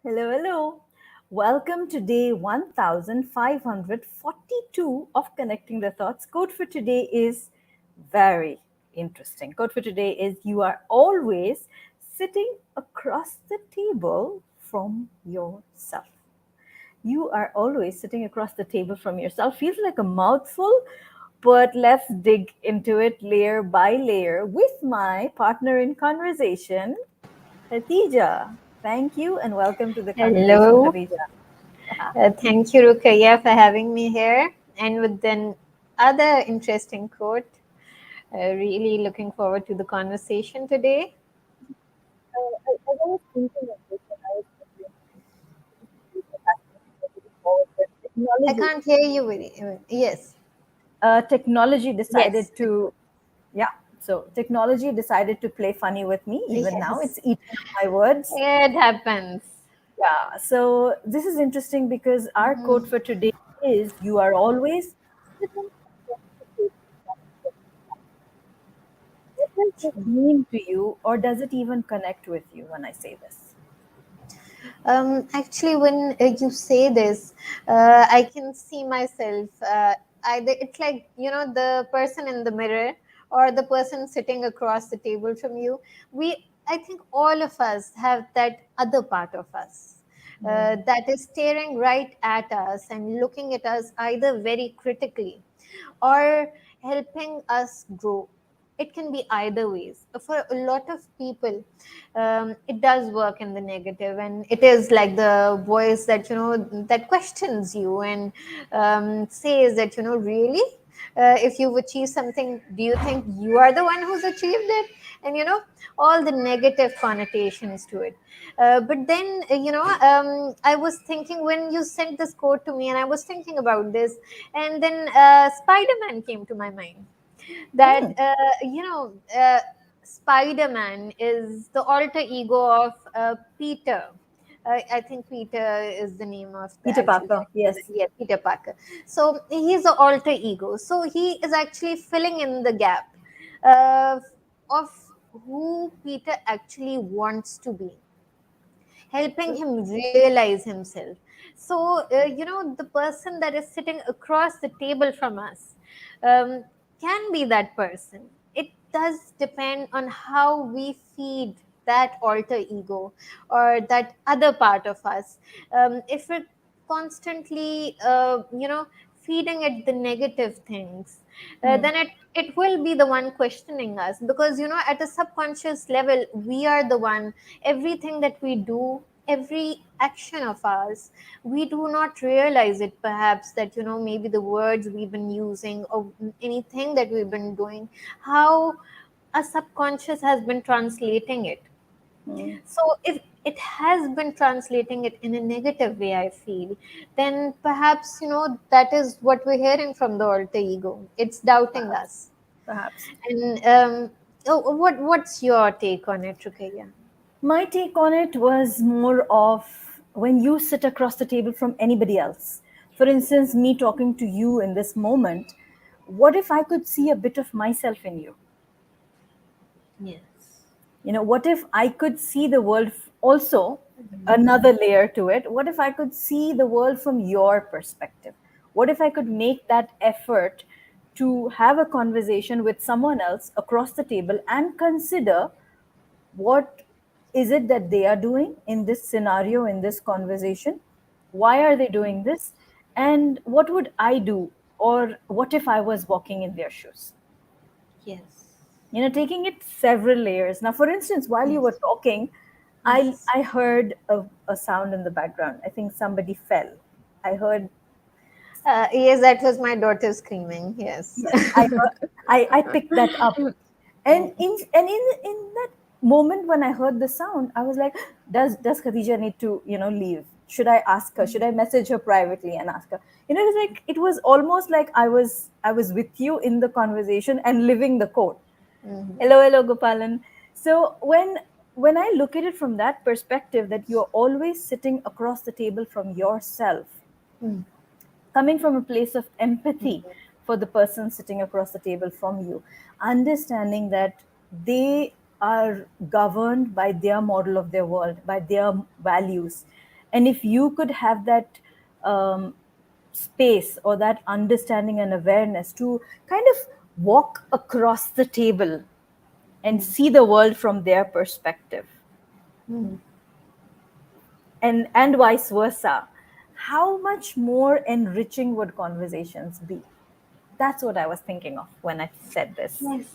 Hello, hello. Welcome to day 1542 of Connecting the Thoughts. Quote for today is very interesting. Quote for today is you are always sitting across the table from yourself. You are always sitting across the table from yourself. Feels like a mouthful, but let's dig into it layer by layer with my partner in conversation, Khadija. Thank you and welcome to the conversation, Hello. Khadija. Thank you, Ruqya, for having me here. And with then other interesting quote. Really looking forward to the conversation today. I was thinking of this when I was preparing I technology. can't hear you. Yes. Technology Yes. decided to, yeah. So technology decided to play funny with me. Even now, Yes. it's eating up my words. It happens. Yeah. So this is interesting because our quote Mhm. for today is: "You are always sitting across the table from yourself." What does this mean to you, or does it even connect with you when I say this? Actually, when you say this, I can see myself. Either it's like the person in the mirror or the person sitting across the table from you. I think all of us have that other part of us that is staring right at us and looking at us either very critically or helping us grow. It can be either ways. For a lot of people, it does work in the negative, and it is like the voice that that questions you and says that really. If you've achieved something, do you think you are the one who's achieved it? And all the negative connotations to it. But then I was thinking when you sent this quote to me, and I was thinking about this, and then Spider-Man came to my mind. That Hmm. Spider-Man is the alter ego of Peter. I think Peter is the name of the Peter actual Parker, character. yes. Yeah, Peter Parker. So he's the alter ego. So he is actually filling in the gap uh, of who Peter actually wants to be, helping True. him realize himself. So, the person that is sitting across the table from us um, can be that person. It does depend on how we feed that alter ego or that other part of us. If we're constantly, feeding it the negative things, Hmm. then it will be the one questioning us, because at a subconscious level we are the one. Everything that we do, every action of ours, we do not realize it, perhaps, that maybe the words we've been using or anything that we've been doing, how a subconscious has been translating it. Hmm. So if it has been translating it in a negative way, I feel, then perhaps that is what we're hearing from the alter ego. It's doubting Perhaps. us. Perhaps. And what's your take on it, Rukaya? My take on it was more of when you sit across the table from anybody else. For instance, me talking to you in this moment, what if I could see a bit of myself in you? Yes. What if I could see the world also, another layer to it? What if I could see the world from your perspective? What if I could make that effort to have a conversation with someone else across the table and consider what is it that they are doing in this scenario, in this conversation? Why are they doing this? And what would I do? Or what if I was walking in their shoes? Yes. Taking it several layers. Now, for instance, while you were Yes. talking, i Yes. i heard a sound in the background. I think somebody fell. I heard. Yes, that was my daughter screaming. Yes. Yes, I picked that up. And in that moment when I heard the sound, I was like, does Khadija need to, leave? Should I ask her? Should I message her privately and ask her? It was like, it was almost like I was with you in the conversation and living the quote. Mhm. Hello, hello, Gopalan. So when I look at it from that perspective, that you're always sitting across the table from yourself, Mm. coming from a place of empathy for the person sitting across the table from you, understanding that they are governed by their model of their world, by their values. And if you could have that space or that understanding and awareness to kind of walk across the table and see the world from their perspective, and vice versa, how much more enriching would conversations be? That's what I was thinking of when I said this. Yes.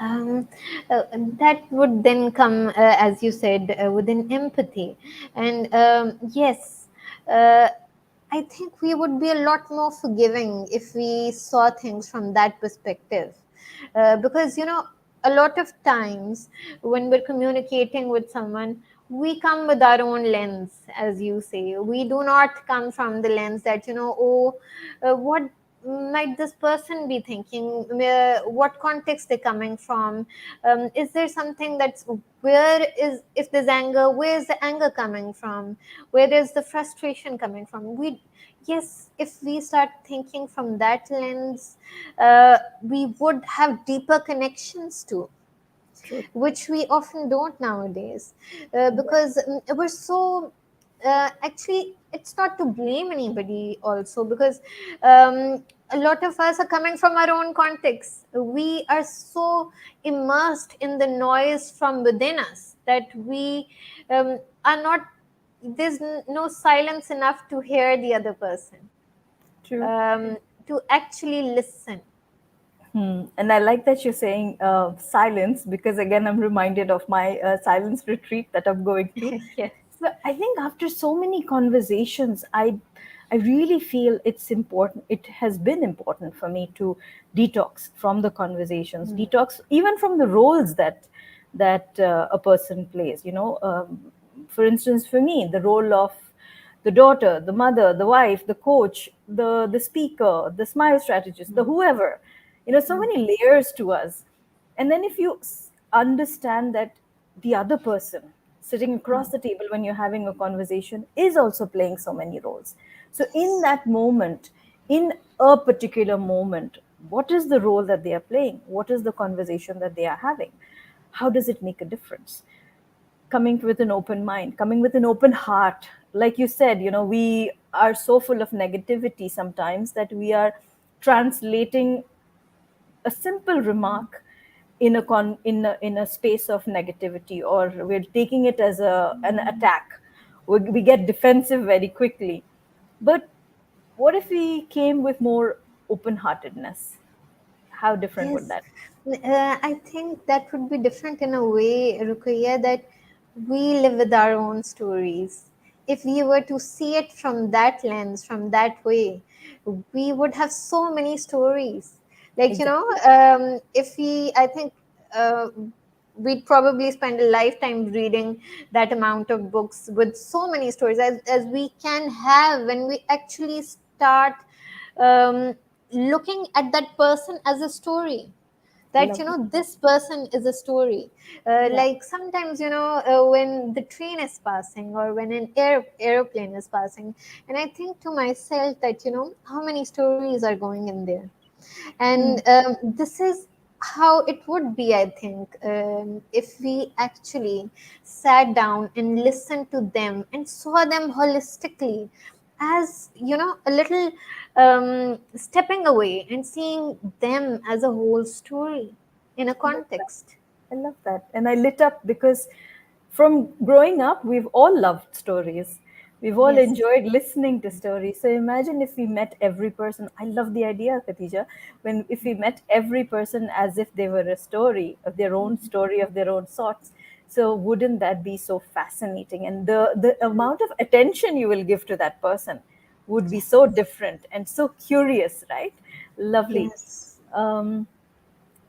That would then come, as you said, within empathy. And yes, uh, I think we would be a lot more forgiving if we saw things from that perspective. Because, a lot of times when we're communicating with someone, we come with our own lens, as you say. We do not come from the lens that, oh, what might this person be thinking? What context they're coming from? Is there something that's, if there's anger, where is the anger coming from? Where is the frustration coming from? Yes, if we start thinking from that lens, we would have deeper connections too, True. which we often don't nowadays, because we're so, actually, it's not to blame anybody also, because a lot of us are coming from our own context. We are so immersed in the noise from within us that we are not, there's no silence enough to hear the other person, True. um, to actually listen. And I like that you're saying silence, because again, I'm reminded of my silence retreat that I'm going to. Yes. So I think after so many conversations, I really feel it's important. It has been important for me to detox from the conversations, detox even from the roles that a person plays. For instance, for me, the role of the daughter, the mother, the wife, the coach, the speaker, the smile strategist, the whoever. So many layers to us. And then if you understand that the other person sitting across the table when you're having a conversation is also playing so many roles. So in that moment, in a particular moment, what is the role that they are playing? What is the conversation that they are having? How does it make a difference? Coming with an open mind, coming with an open heart. Like you said, we are so full of negativity sometimes that we are translating a simple remark in a space of negativity, or we're taking it as an attack. We get defensive very quickly. But what if we came with more open heartedness? How different would Yes, that I think that would be different in a way, Ruqya, that we live with our own stories. If we were to see it from that lens, from that way, we would have so many stories. be? Like, Exactly. if we, I think, uh, we'd probably spend a lifetime reading that amount of books with so many stories as we can have when we actually start um, looking at that person as a story, that Lovely. this person is a story. Yeah. Like sometimes, when the train is passing or when an aeroplane is passing, and I think to myself that how many stories are going in there. And this is how it would be, I think, if we actually sat down and listened to them and saw them holistically, as a little stepping away and seeing them as a whole story in a I love that. context. I love that. And I lit up because from growing up, we've all loved stories. We've all Yes. enjoyed listening to stories. So imagine if we met every person. I love the idea, Khatija, when if we met every person as if they were a story of their own sorts. So wouldn't that be so fascinating? And the amount of attention you will give to that person would be so different and so curious, right? Lovely. Yes. Um,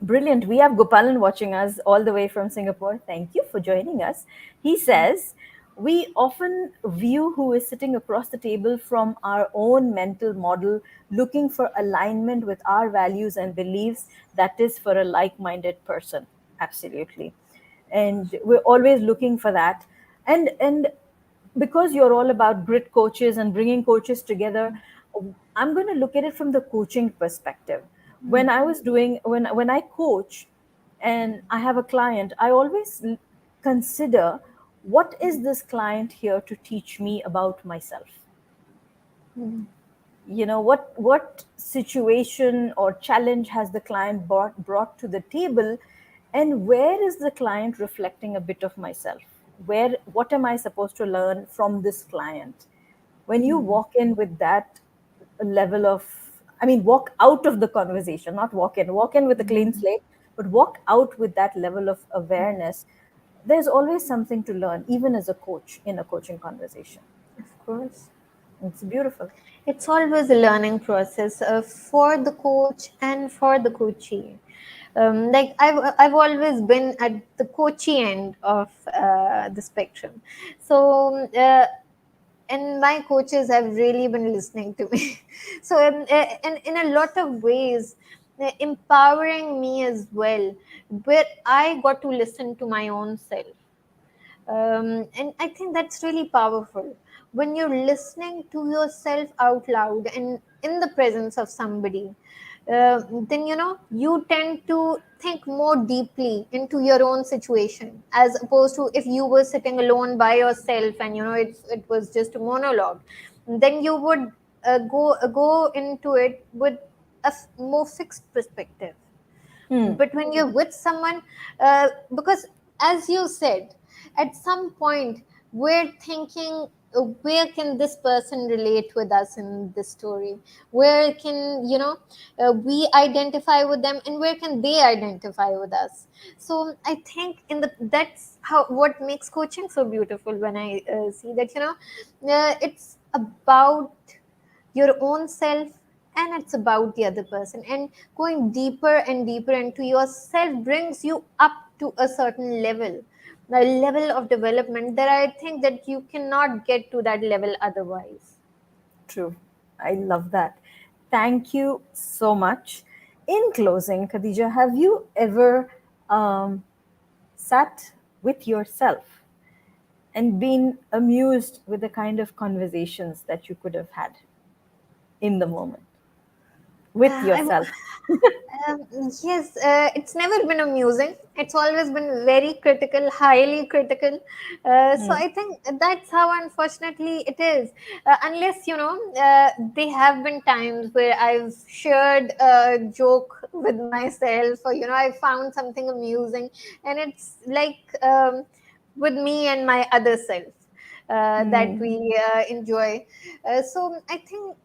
Brilliant. We have Gopalan watching us all the way from Singapore. Thank you for joining us. He says, we often view who is sitting across the table from our own mental model, looking for alignment with our values and beliefs. That is for a like minded person. Absolutely. And we're always looking for that. And because you're all about grit coaches and bringing coaches together, I'm going to look at it from the coaching perspective. When I coach and I have a client, I always consider what is this client here to teach me about myself? Mm. What situation or challenge has the client brought to the table, and where is the client reflecting a bit of myself? What am I supposed to learn from this client? When you Mm. walk in with that level of, I mean, walk out of the conversation, not walk in with a clean Mm. slate, but walk out with that level of awareness. There's always something to learn, even as a coach in a coaching conversation. Of course. It's beautiful. It's always a learning process for the coach and for the coachee. Like I've always been at the coachee end of the spectrum. So, and my coaches have really been listening to me. So, in a lot of ways, empowering me as well, where I got to listen to my own self. And I think that's really powerful when you're listening to yourself out loud and in the presence of somebody. Then you tend to think more deeply into your own situation, as opposed to if you were sitting alone by yourself and it was just a monologue. Then you would go into it with a more fixed perspective. Hmm. But when you're with someone, because as you said, at some point we're thinking, where can this person relate with us in this story? Where can we identify with them, and where can they identify with us? So I think that's how what makes coaching so beautiful, when I see that it's about your own self, and it's about the other person, and going deeper and deeper into yourself brings you up to a certain level, a level of development that I think that you cannot get to that level otherwise. True. I love that. Thank you so much. In closing, Khadija, have you ever um, sat with yourself and been amused with the kind of conversations that you could have had in the moment with I yourself? Um, yes, it's never been amusing. It's always been very critical, highly critical. So Mm, I think that's how, unfortunately, it is. Unless, there have been times where I've shared a joke with myself, or, I found something amusing, and it's like with me and my other self that mm, we enjoy. So I think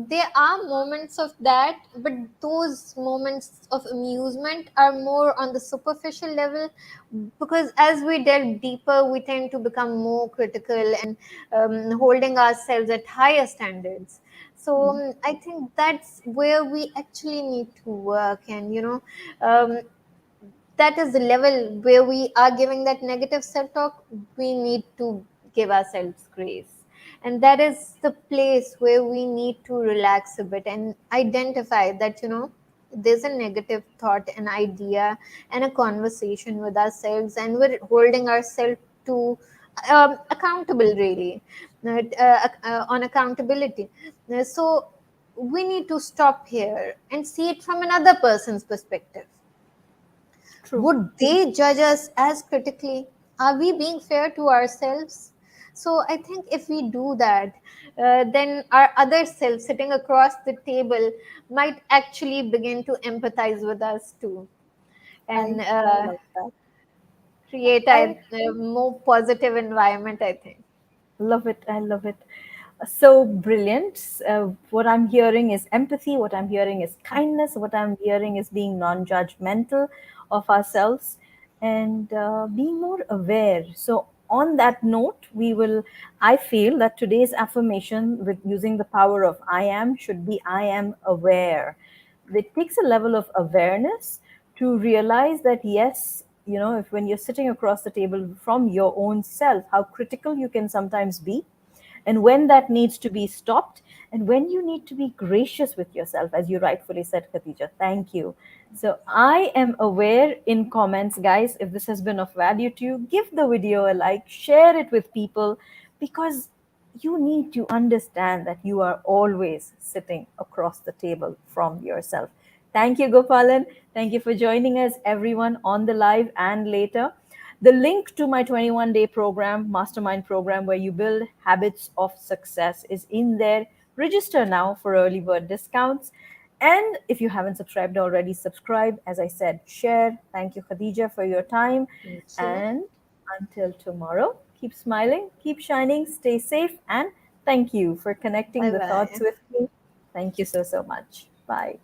there are moments of that, but those moments of amusement are more on the superficial level, because as we delve deeper, we tend to become more critical and holding ourselves at higher standards. So mm, I think that's where we actually need to work, and um, that is the level where we are giving that negative self talk. We need to give ourselves grace, and that is the place where we need to relax a bit and identify that there's a negative thought, an idea, and a conversation with ourselves, and we're holding ourselves to accountable, really, on accountability. So we need to stop here and see it from another person's perspective. true. Would they judge us as critically? Are we being fair to ourselves? So I think if we do that, then our other self sitting across the table might actually begin to empathize with us too, I and love that. create I a more positive environment, I think. love it. I love it. So brilliant. What I'm hearing is empathy. What I'm hearing is kindness. What I'm hearing is being non judgmental of ourselves and being more aware. So, on that note, I feel that today's affirmation with using the power of I am should be I am aware. It takes a level of awareness to realize that, yes, if when you're sitting across the table from your own self, how critical you can sometimes be, and when that needs to be stopped, and when you need to be gracious with yourself, as you rightfully said, Khatija. Thank you. So I am aware. In comments, guys, if this has been of value to you, give the video a like, share it with people, because you need to understand that you are always sitting across the table from yourself. Thank you, Gopalan. Thank you for joining us, everyone, on the live and later. The link to my 21-day program, mastermind program, where you build habits of success, is in there. Register now for early bird discounts. And if you haven't subscribed already, subscribe. As I said, share. Thank you, Khadija, for your time. Thank you. And until tomorrow, keep smiling, keep shining, stay safe, and thank you for connecting Bye the thoughts bye. with me. Thank you so, so much. Bye.